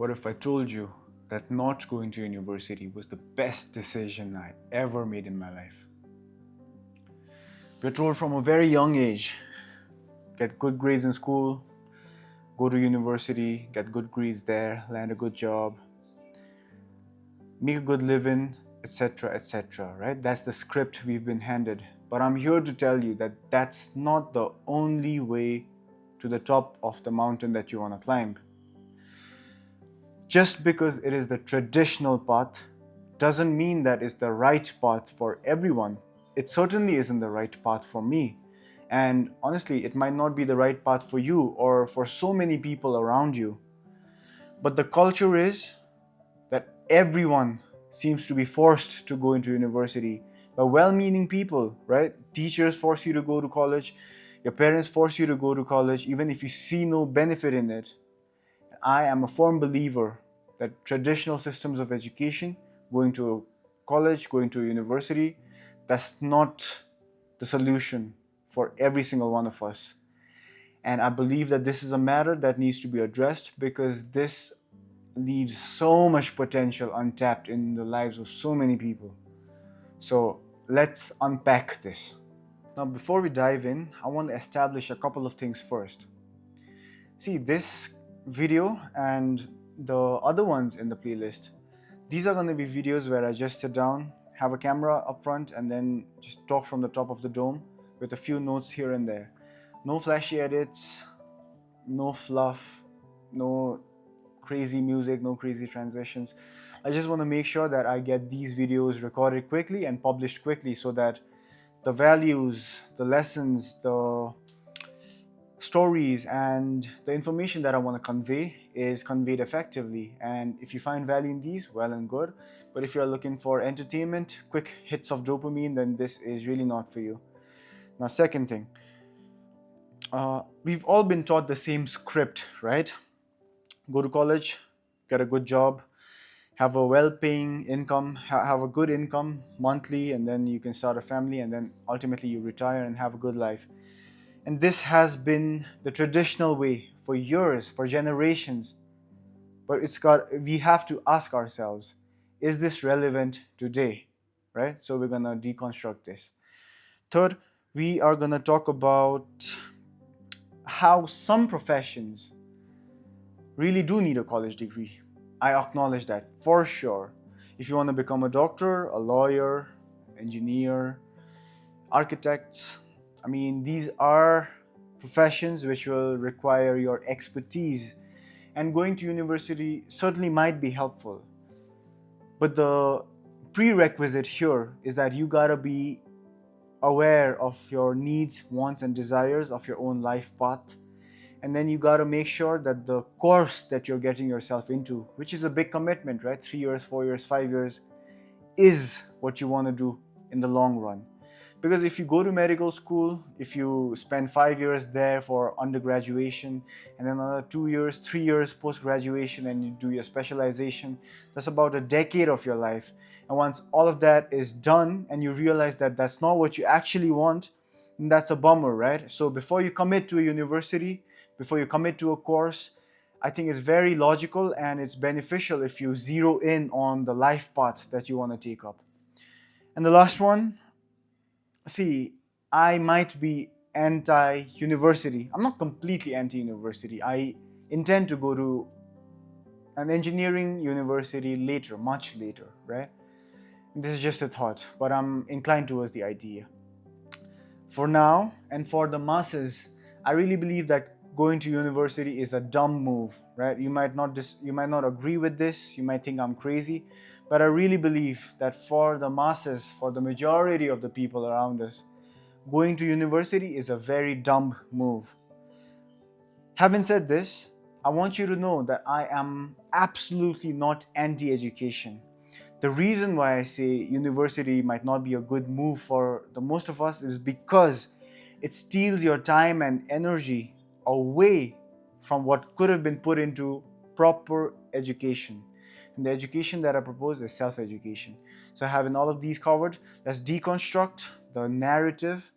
What if I told you that not going to university was the best decision I ever made in my life? We're told from a very young age, get good grades in school, go to university, get good grades there, land a good job, make a good living, etc., etc., right? That's the script we've been handed. But I'm here to tell you that that's not the only way to the top of the mountain that you want to climb. Just because it is the traditional path doesn't mean that it's the right path for everyone. It certainly isn't the right path for me. And honestly, it might not be the right path for you or for so many people around you. But the culture is that everyone seems to be forced to go into university by well-meaning people, right? Teachers force you to go to college, your parents force you to go to college, even if you see no benefit in it. I am a firm believer that traditional systems of education, going to a college, going to a university, that's not the solution for every single one of us. And I believe that this is a matter that needs to be addressed because this leaves so much potential untapped in the lives of so many people. So let's unpack this. Now, before we dive in, I want to establish a couple of things first. See, this video and the other ones in the playlist, these are going to be videos where I just sit down, have a camera up front, and then just talk from the top of the dome with a few notes here and there. No flashy edits, no fluff, no crazy music, no crazy transitions. I just want to make sure that I get these videos recorded quickly and published quickly so that the values, the lessons, the stories and the information that I want to convey is conveyed effectively. And if you find value in these, well and good. But if you're looking for entertainment, quick hits of dopamine, then this is really not for you. Now, second thing, we've all been taught the same script, right? Go to college, get a good job, have a well-paying income, have a good income monthly, and then you can start a family, and then ultimately you retire and have a good life. And this has been the traditional way for years, for generations. But we have to ask ourselves, is this relevant today? Right? So we're gonna deconstruct this. Third, we are gonna talk about how some professions really do need a college degree. I acknowledge that for sure. If you want to become a doctor, a lawyer, engineer, architects, I mean, these are professions which will require your expertise, and going to university certainly might be helpful. But the prerequisite here is that you gotta be aware of your needs, wants, and desires of your own life path. And then you gotta make sure that the course that you're getting yourself into, which is a big commitment, right? 3 years, 4 years, 5 years, is what you wanna do in the long run. Because if you go to medical school, if you spend 5 years there for undergraduation, and then another 2 years, 3 years post-graduation, and you do your specialization, that's about a decade of your life. And once all of that is done and you realize that that's not what you actually want, then that's a bummer, right? So before you commit to a university, before you commit to a course, I think it's very logical and it's beneficial if you zero in on the life path that you want to take up. And the last one, see, I might be anti-university. I'm not completely anti-university. I intend to go to an engineering university later, much later, right? This is just a thought, but I'm inclined towards the idea. For now, and for the masses, I really believe that going to university is a dumb move, right? You might not agree with this, you might think I'm crazy, but I really believe that for the masses, for the majority of the people around us, going to university is a very dumb move. Having said this, I want you to know that I am absolutely not anti-education. The reason why I say university might not be a good move for the most of us is because it steals your time and energy away from what could have been put into proper education. And the education that I propose is self-education. So having all of these covered, let's deconstruct the narrative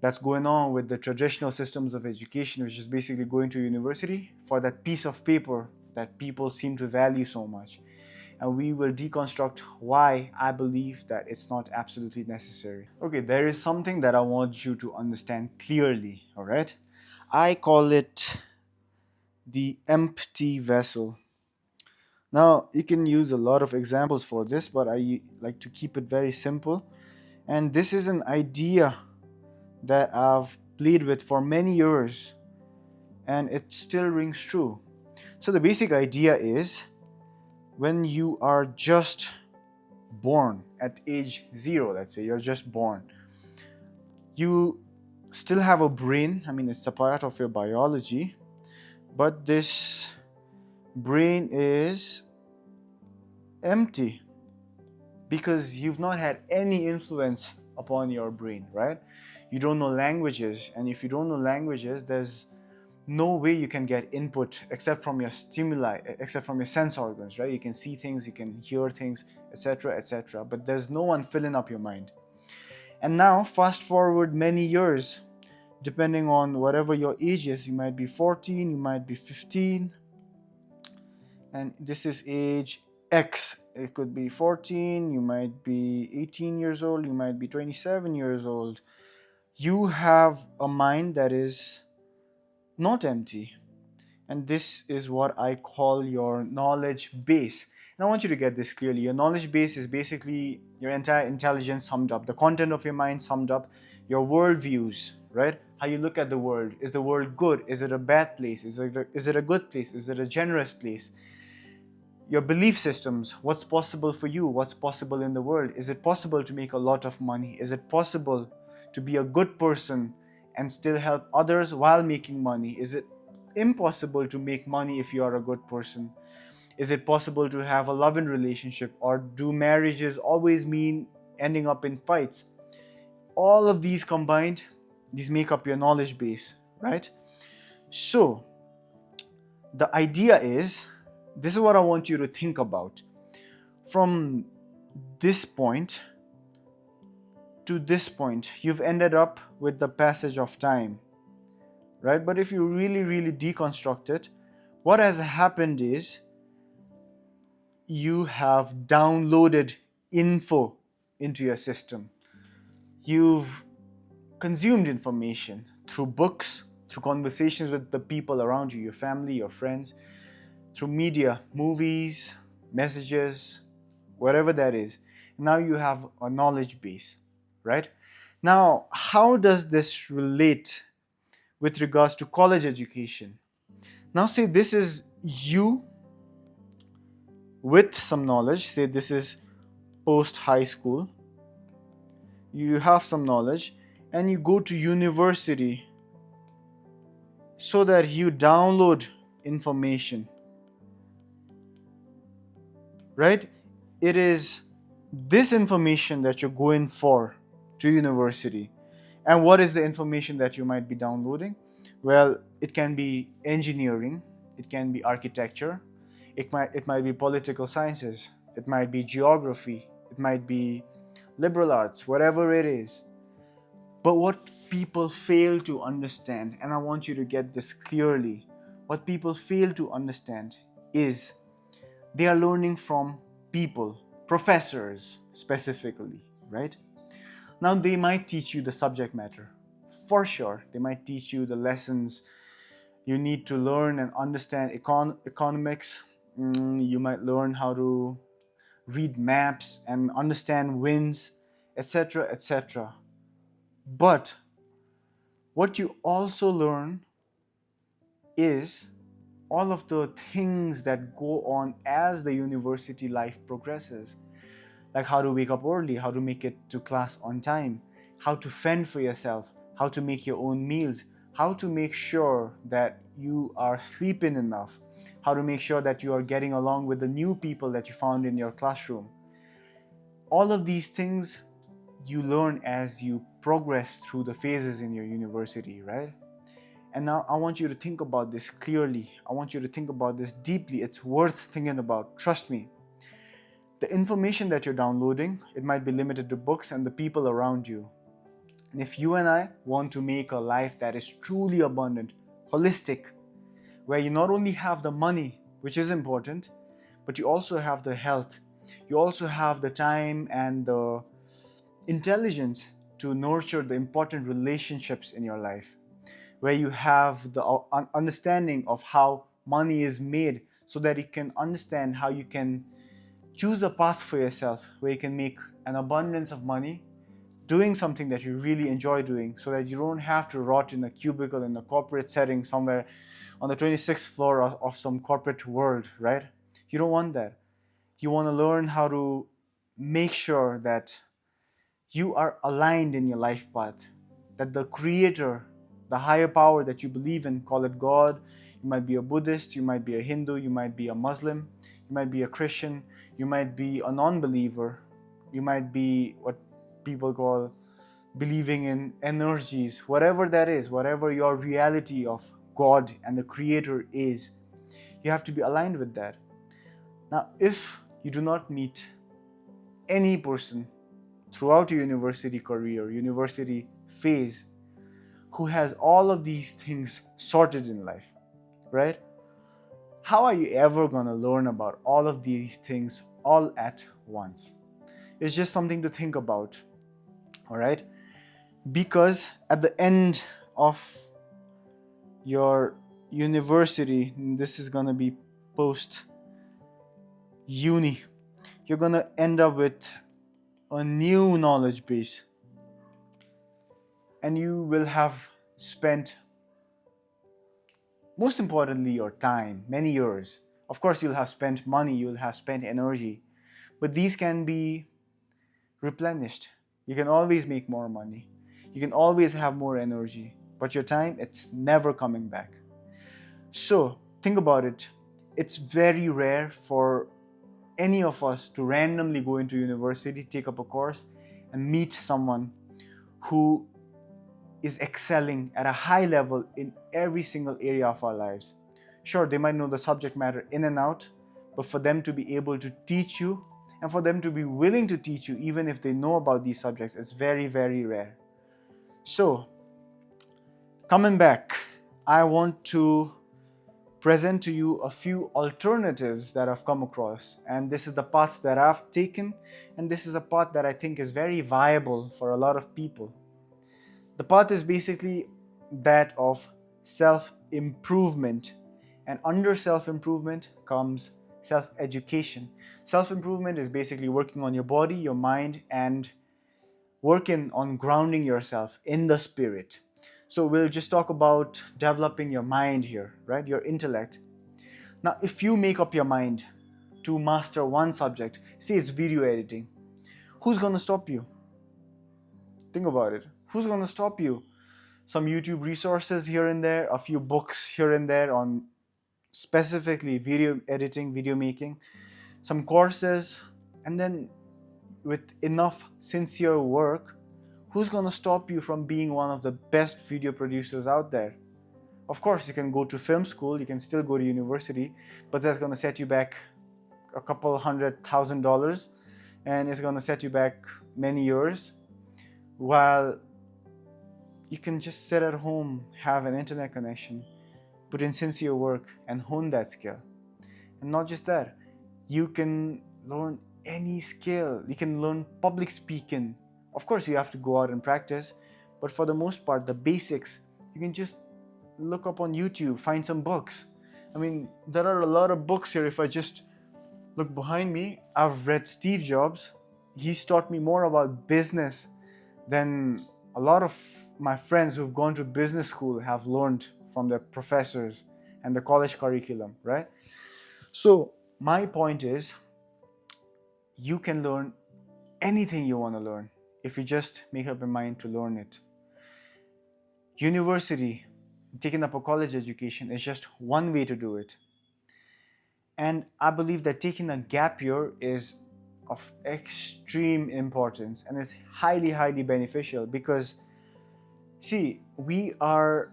that's going on with the traditional systems of education, which is basically going to university for that piece of paper that people seem to value so much. And we will deconstruct why I believe that it's not absolutely necessary. Okay, there is something that I want you to understand clearly, all right? I call it the empty vessel. Now, you can use a lot of examples for this, but I like to keep it very simple. And this is an idea that I've played with for many years, and it still rings true. So, the basic idea is when you are just born at age 0, let's say you're just born, you still have a brain. I mean, it's a part of your biology, but this brain is empty because you've not had any influence upon your brain, right? You don't know languages, and if you don't know languages, there's no way you can get input except from your stimuli, except from your sense organs, right? You can see things, you can hear things, etc., etc., but there's no one filling up your mind. And now, fast forward many years, depending on whatever your age is, you might be 14, you might be 15, and this is age X. It could be 14, you might be 18 years old, you might be 27 years old. You have a mind that is not empty. And this is what I call your knowledge base. And I want you to get this clearly. Your knowledge base is basically your entire intelligence summed up, the content of your mind summed up, your worldviews, right? How you look at the world. Is the world good? Is it a bad place? Is it a good place? Is it a generous place? Your belief systems, what's possible for you, what's possible in the world. Is it possible to make a lot of money? Is it possible to be a good person and still help others while making money? Is it impossible to make money if you are a good person? Is it possible to have a loving relationship, or do marriages always mean ending up in fights? All of these combined, these make up your knowledge base, right? So the idea is, this is what I want you to think about. From this point to this point, you've ended up with the passage of time, right? But if you really deconstruct it, what has happened is you have downloaded info into your system. You've consumed information through books, through conversations with the people around you, your family, your friends, through media, movies, messages, whatever that is. Now you have a knowledge base, right? Now, how does this relate with regards to college education? Now, say this is you with some knowledge. Say this is post high school. You have some knowledge and you go to university so that you download information, right? It is this information that you're going for to university. And what is the information that you might be downloading? Well, it can be engineering, it can be architecture, it might be political sciences, it might be geography, it might be liberal arts, whatever it is. But what people fail to understand, and I want you to get this clearly, what people fail to understand is they are learning from people, professors specifically, right? Now, they might teach you the subject matter. For sure, they might teach you the lessons you need to learn and understand economics. You might learn how to read maps and understand winds, etc., etc. But what you also learn is all of the things that go on as the university life progresses, like how to wake up early, how to make it to class on time, how to fend for yourself, how to make your own meals, how to make sure that you are sleeping enough, how to make sure that you are getting along with the new people that you found in your classroom. All of these things you learn as you progress through the phases in your university, right? And now I want you to think about this clearly. I want you to think about this deeply. It's worth thinking about. Trust me. The information that you're downloading, it might be limited to books and the people around you. And if you and I want to make a life that is truly abundant, holistic, where you not only have the money, which is important, but you also have the health. You also have the time and the intelligence to nurture the important relationships in your life, where you have the understanding of how money is made, so that you can understand how you can choose a path for yourself where you can make an abundance of money doing something that you really enjoy doing, so that you don't have to rot in a cubicle in a corporate setting somewhere on the 26th floor of some corporate world, right? You don't want that. You want to learn how to make sure that you are aligned in your life path, that the creator, the higher power that you believe in, call it God, you might be a Buddhist, you might be a Hindu, you might be a Muslim, you might be a Christian, you might be a non-believer, you might be what people call believing in energies, whatever that is, whatever your reality of God and the creator is, you have to be aligned with that. Now, if you do not meet any person throughout your university career, university phase, who has all of these things sorted in life, right? How are you ever going to learn about all of these things all at once? It's just something to think about, all right? Because at the end of your university, this is going to be post uni, you're going to end up with a new knowledge base, and you will have spent, most importantly, your time, many years. Of course, you'll have spent money, you'll have spent energy, but these can be replenished. You can always make more money, you can always have more energy, but your time, it's never coming back. So think about it. It's very rare for any of us to randomly go into university, take up a course, and meet someone who is excelling at a high level in every single area of our lives. Sure, they might know the subject matter in and out, but for them to be able to teach you, and for them to be willing to teach you even if they know about these subjects, it's very, very rare. So, coming back, I want to present to you a few alternatives that I've come across, and this is the path that I've taken, and this is a path that I think is very viable for a lot of people. The path is basically that of self-improvement, and under self-improvement comes self-education. Self-improvement is basically working on your body, your mind, and working on grounding yourself in the spirit. So we'll just talk about developing your mind here, right? Your intellect. Now, if you make up your mind to master one subject, say it's video editing, who's going to stop you? Think about it. Who's going to stop you? Some YouTube resources here and there, a few books here and there on specifically video editing, video making, some courses, and then with enough sincere work, who's going to stop you from being one of the best video producers out there? Of course, you can go to film school, you can still go to university, but that's going to set you back a couple $100,000, and it's going to set you back many years, while you can just sit at home, have an internet connection, put in sincere work, and hone that skill. And not just that, you can learn any skill. You can learn public speaking. Of course, you have to go out and practice, but for the most part, the basics, you can just look up on YouTube, find some books. I mean, there are a lot of books here. If I just look behind me, I've read Steve Jobs. He's taught me more about business than a lot of my friends who've gone to business school have learned from their professors and the college curriculum, right? So my point is, you can learn anything you want to learn if you just make up your mind to learn it. University, taking up a college education, is just one way to do it. And I believe that taking a gap year is of extreme importance and is highly, highly beneficial, because see, we are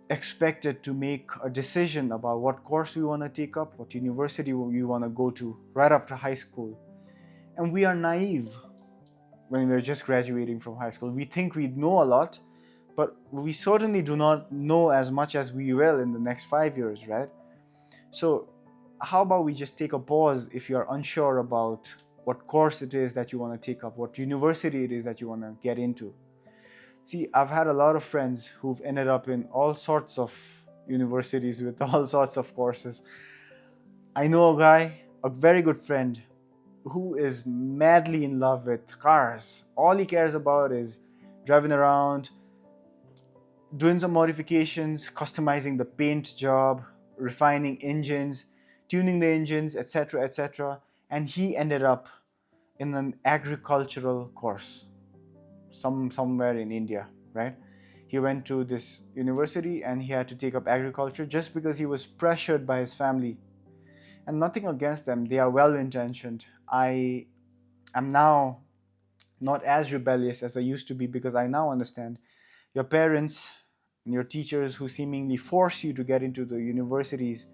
expected to make a decision about what course we want to take up, what university we want to go to right after high school. And we are naive when we're just graduating from high school. We think we know a lot, but we certainly do not know as much as we will in the next 5 years, right? So how about we just take a pause if you're unsure about what course it is that you want to take up, what university it is that you want to get into. See, I've had a lot of friends who've ended up in all sorts of universities with all sorts of courses. I know a guy, a very good friend, who is madly in love with cars. All he cares about is driving around, doing some modifications, customizing the paint job, refining engines, tuning the engines, etc., etc. And he ended up in an agricultural course somewhere in India, right? He went to this university and he had to take up agriculture just because he was pressured by his family. And nothing against them, they are well intentioned. I am now not as rebellious as I used to be because I now understand your parents and your teachers who seemingly force you to get into the universities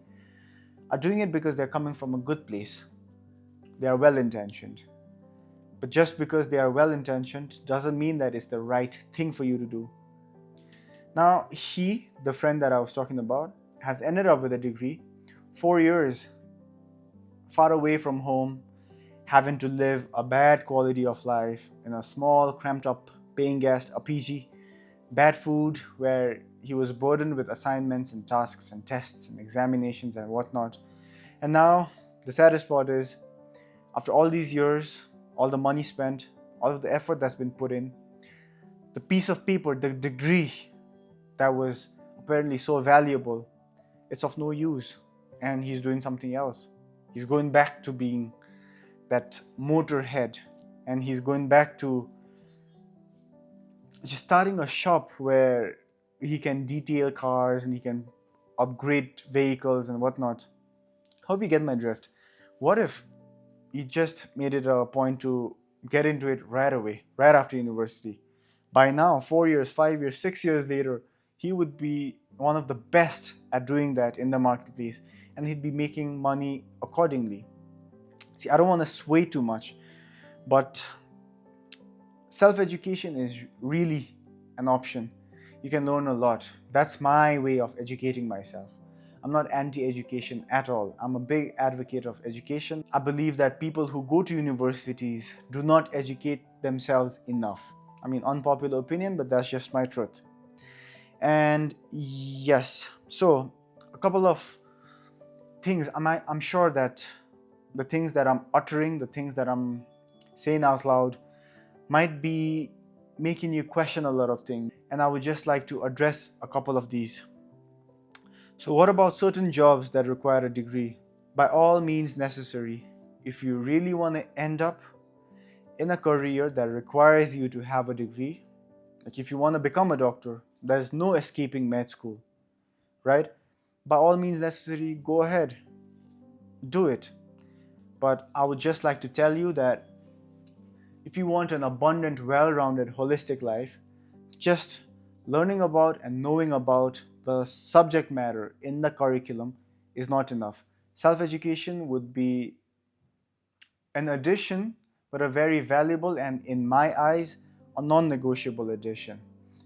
are doing it because they're coming from a good place. They are well intentioned. But just because they are well intentioned doesn't mean that it's the right thing for you to do. Now, he, the friend that I was talking about, has ended up with a degree, 4 years, far away from home, having to live a bad quality of life in a small, cramped up, paying guest, a PG, bad food, where he was burdened with assignments and tasks and tests and examinations and whatnot. And now, the saddest part is, after all these years, all the money spent, all of the effort that's been put in, the piece of paper, the degree that was apparently so valuable, it's of no use. And he's doing something else. He's going back to being that motorhead, and he's going back to just starting a shop where he can detail cars and he can upgrade vehicles and whatnot. Hope you get my drift. What if he just made it a point to get into it right away, right after university? By now, 4 years, 5 years, 6 years later, he would be one of the best at doing that in the marketplace, and he'd be making money accordingly. See, I don't want to sway too much, but self-education is really an option. You can learn a lot. That's my way of educating myself. I'm not anti-education at all. I'm a big advocate of education. I believe that people who go to universities do not educate themselves enough. I mean, unpopular opinion, but that's just my truth. And yes, so a couple of things. I'm sure that the things that I'm uttering, the things that I'm saying out loud, might be making you question a lot of things. And I would just like to address a couple of these. So, what about certain jobs that require a degree? By all means necessary, if you really want to end up in a career that requires you to have a degree, like if you want to become a doctor, there's no escaping med school, right? By all means necessary, go ahead, do it. But I would just like to tell you that if you want an abundant, well rounded, holistic life, just learning about and knowing about the subject matter in the curriculum is not enough. Self education would be an addition, but a very valuable and, in my eyes, a non negotiable addition.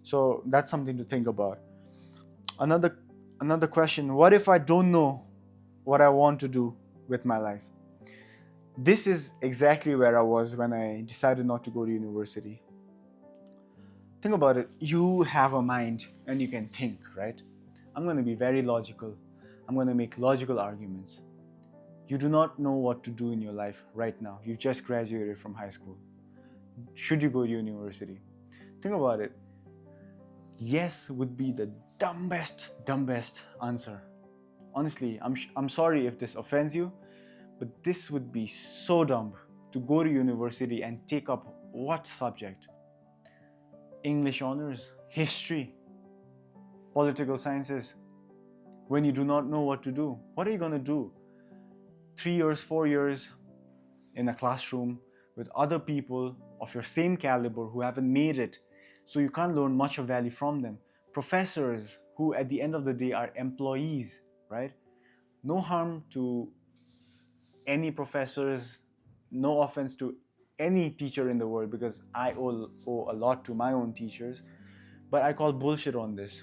So that's something to think about. Another, another question: what if I don't know what I want to do with my life? This is exactly where I was when I decided not to go to university. Think about it. You have a mind and you can think, right? I'm going to be very logical. I'm going to make logical arguments. You do not know what to do in your life right now. You've just graduated from high school. Should you go to university? Think about it. Yes would be the dumbest answer. Honestly, I'm sorry if this offends you, but this would be so dumb to go to university and take up what subject? English honors, history, political sciences. When you do not know what to do, what are you going to do? 3 years, 4 years in a classroom with other people of your same caliber who haven't made it, so you can't learn much of value from them. Professors who at the end of the day are employees, right? No harm to any professors, no offense to any teacher in the world, because I owe a lot to my own teachers, but I call bullshit on this.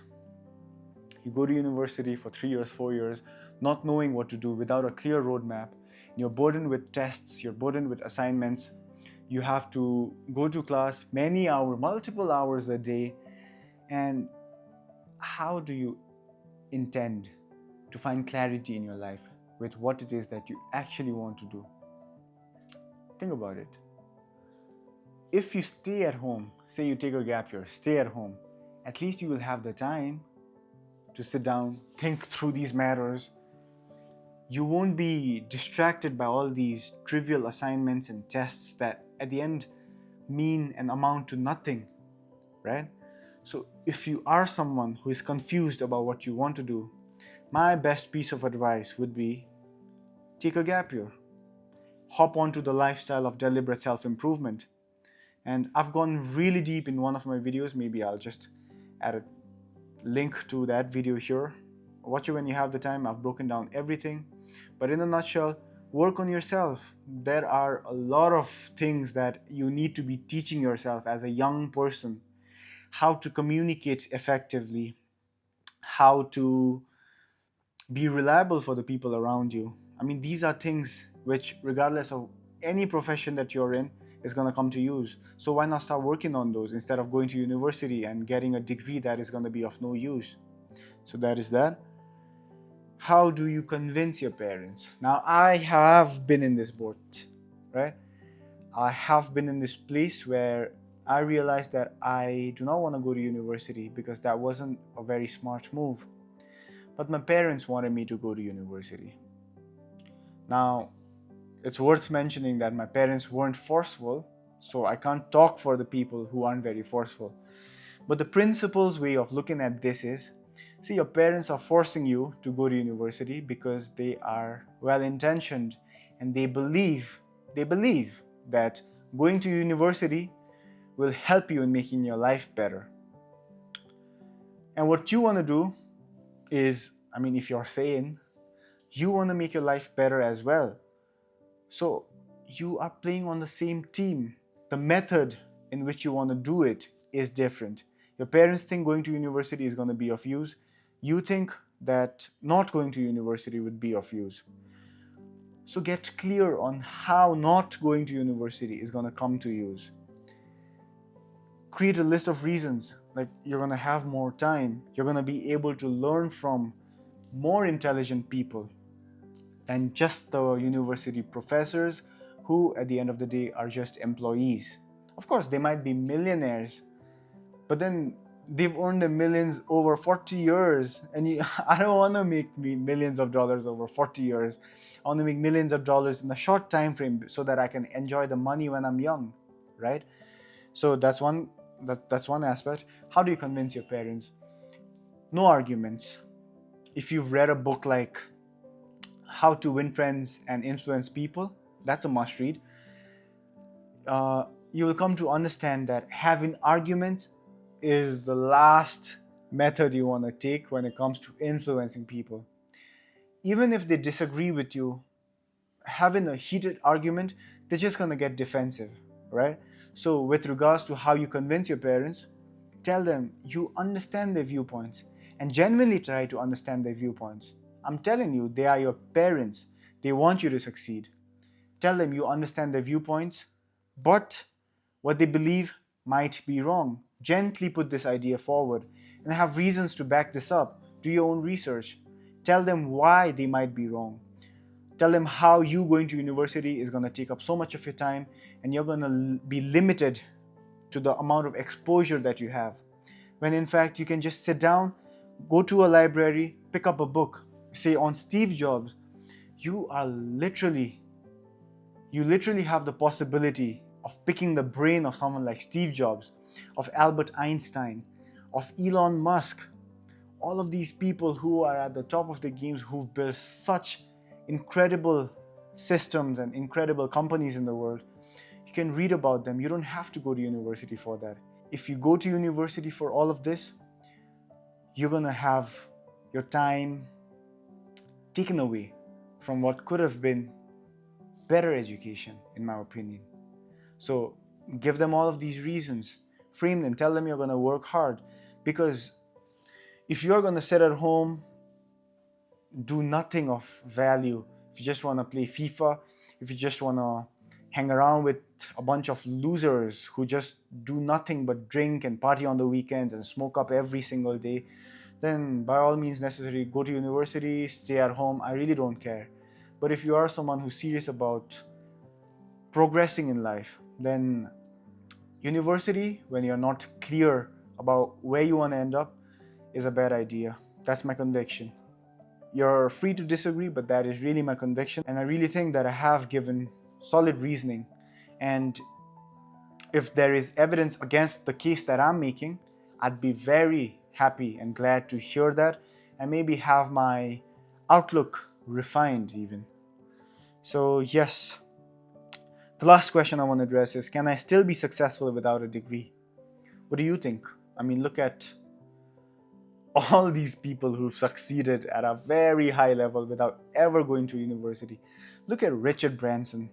You go to university for 3 years, 4 years, not knowing what to do, without a clear roadmap. You're burdened with tests, you're burdened with assignments. You have to go to class many hours, multiple hours a day. And how do you intend to find clarity in your life with what it is that you actually want to do? Think about it. If you stay at home, say you take a gap year, stay at home, at least you will have the time to sit down, think through these matters. You won't be distracted by all these trivial assignments and tests that at the end mean and amount to nothing, right? So if you are someone who is confused about what you want to do, my best piece of advice would be take a gap year. Hop onto the lifestyle of deliberate self-improvement. And I've gone really deep in one of my videos. Maybe I'll just add a link to that video here. Watch it when you have the time. I've broken down everything. But in a nutshell, work on yourself. There are a lot of things that you need to be teaching yourself as a young person. How to communicate effectively, how to be reliable for the people around you. I mean, these are things which, regardless of any profession that you're in, is going to come to use. So why not start working on those instead of going to university and getting a degree that is going to be of no use? So that is that. How do you convince your parents? Now, I have been in this boat, right? I have been in this place where I realized that I do not want to go to university because that wasn't a very smart move. But my parents wanted me to go to university. Now, it's worth mentioning that my parents weren't forceful, so I can't talk for the people who aren't very forceful. But the principal's way of looking at this is, see, your parents are forcing you to go to university because they are well-intentioned and they believe that going to university will help you in making your life better. And what you want to do is, I mean, if you're sane, you want to make your life better as well. So you are playing on the same team. The method in which you want to do it is different. Your parents think going to university is going to be of use. You think that not going to university would be of use. So get clear on how not going to university is going to come to use. Create a list of reasons, like you're going to have more time. You're going to be able to learn from more intelligent people than just the university professors who at the end of the day are just employees. Of course, they might be millionaires, but then they've earned the millions over 40 years. And I don't want to make millions of dollars over 40 years. I want to make millions of dollars in a short time frame so that I can enjoy the money when I'm young, right? So that's one aspect. How do you convince your parents? No arguments. If you've read a book like How to Win Friends and Influence People, that's a must read. You will come to understand that having arguments is the last method you want to take when it comes to influencing people. Even if they disagree with you, having a heated argument, they're just going to get defensive, right? So with regards to how you convince your parents, tell them you understand their viewpoints and genuinely try to understand their viewpoints. I'm telling you, they are your parents. They want you to succeed. Tell them you understand their viewpoints, but what they believe might be wrong. Gently put this idea forward and have reasons to back this up. Do your own research. Tell them why they might be wrong. Tell them how you going to university is going to take up so much of your time and you're going to be limited to the amount of exposure that you have. When in fact you can just sit down, go to a library, pick up a book. Say on Steve Jobs, you literally have the possibility of picking the brain of someone like Steve Jobs, of Albert Einstein, of Elon Musk. All of these people who are at the top of the games, who've built such incredible systems and incredible companies in the world. You can read about them. You don't have to go to university for that. If you go to university for all of this, you're going to have your time taken away from what could have been better education, in my opinion. So give them all of these reasons, frame them, tell them you're going to work hard. Because if you're going to sit at home do nothing of value, if you just want to play FIFA, if you just want to hang around with a bunch of losers who just do nothing but drink and party on the weekends and smoke up every single day, then by all means necessary, go to university, stay at home. I really don't care. But if you are someone who's serious about progressing in life, then university, when you're not clear about where you want to end up, is a bad idea. That's my conviction. You're free to disagree, but that is really my conviction. And I really think that I have given solid reasoning. And if there is evidence against the case that I'm making, I'd be very happy and glad to hear that and maybe have my outlook refined even. So, yes, the last question I want to address is, can I still be successful without a degree? What do you think? I mean, look at all these people who've succeeded at a very high level without ever going to university. Look at Richard Branson,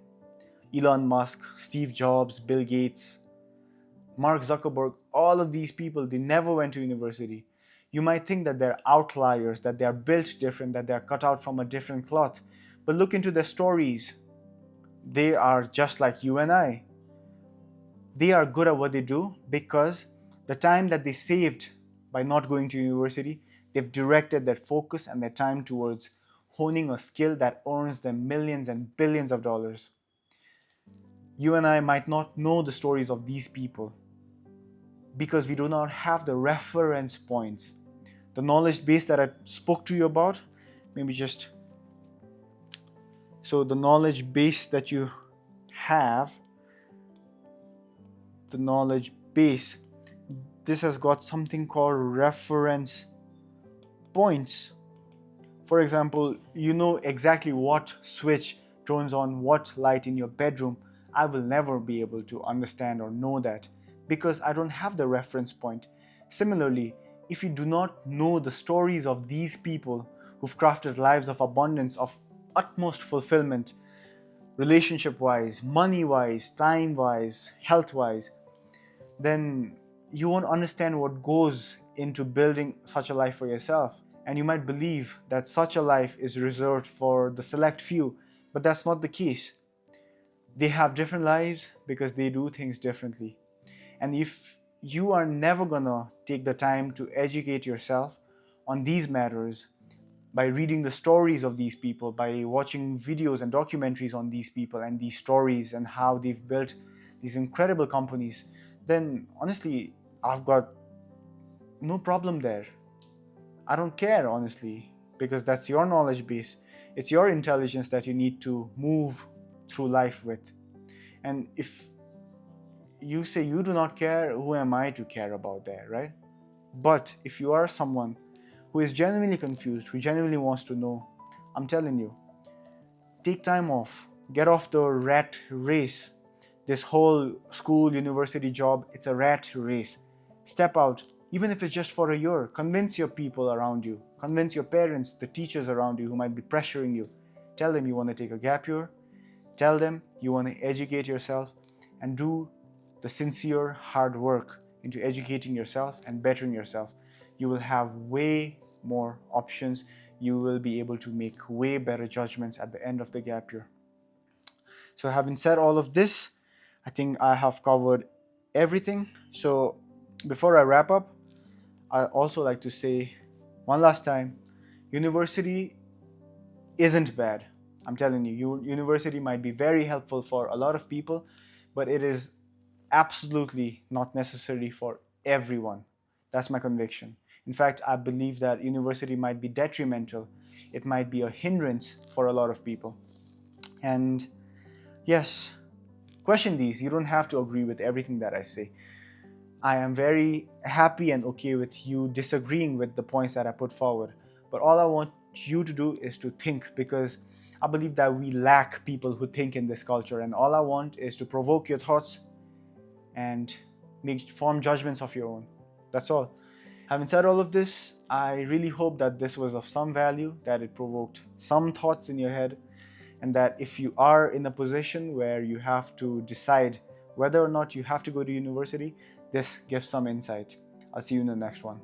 Elon Musk, Steve Jobs, Bill Gates, Mark Zuckerberg. All of these people, they never went to university. You might think that they're outliers, that they're built different, that they're cut out from a different cloth. But look into their stories. They are just like you and I. They are good at what they do because the time that they saved by not going to university, they've directed their focus and their time towards honing a skill that earns them millions and billions of dollars. You and I might not know the stories of these people because we do not have the reference points. The knowledge base that I spoke to you about, maybe just so the knowledge base that you have, the knowledge base, this has got something called reference points. For example, you know exactly what switch turns on what light in your bedroom. I will never be able to understand or know that because I don't have the reference point. Similarly, if you do not know the stories of these people who've crafted lives of abundance, of utmost fulfillment, relationship-wise, money-wise, time-wise, health-wise, then you won't understand what goes into building such a life for yourself. And you might believe that such a life is reserved for the select few, but that's not the case. They have different lives because they do things differently. And if you are never gonna take the time to educate yourself on these matters by reading the stories of these people, by watching videos and documentaries on these people and these stories and how they've built these incredible companies, then honestly, I've got no problem there. I don't care, honestly, because that's your knowledge base. It's your intelligence that you need to move through life with. And if you say you do not care, who am I to care about that, right? But if you are someone who is genuinely confused, who genuinely wants to know, I'm telling you, take time off, get off the rat race. This whole school, university job, it's a rat race. Step out, even if it's just for a year. Convince your people around you, convince your parents, the teachers around you who might be pressuring you. Tell them you want to take a gap year. Tell them you want to educate yourself and do the sincere hard work into educating yourself and bettering yourself. You will have way more options. You will be able to make way better judgments at the end of the gap year. So having said all of this, I think I have covered everything. So before I wrap up, I also like to say one last time, university isn't bad. I'm telling you, university might be very helpful for a lot of people, but it is absolutely not necessary for everyone. That's my conviction. In fact, I believe that university might be detrimental. It might be a hindrance for a lot of people. And yes, question these. You don't have to agree with everything that I say. I am very happy and okay with you disagreeing with the points that I put forward. But all I want you to do is to think, because I believe that we lack people who think in this culture. And all I want is to provoke your thoughts and form judgments of your own. That's all. Having said all of this, I really hope that this was of some value, that it provoked some thoughts in your head, and that if you are in a position where you have to decide whether or not you have to go to university, this gives some insight. I'll see you in the next one.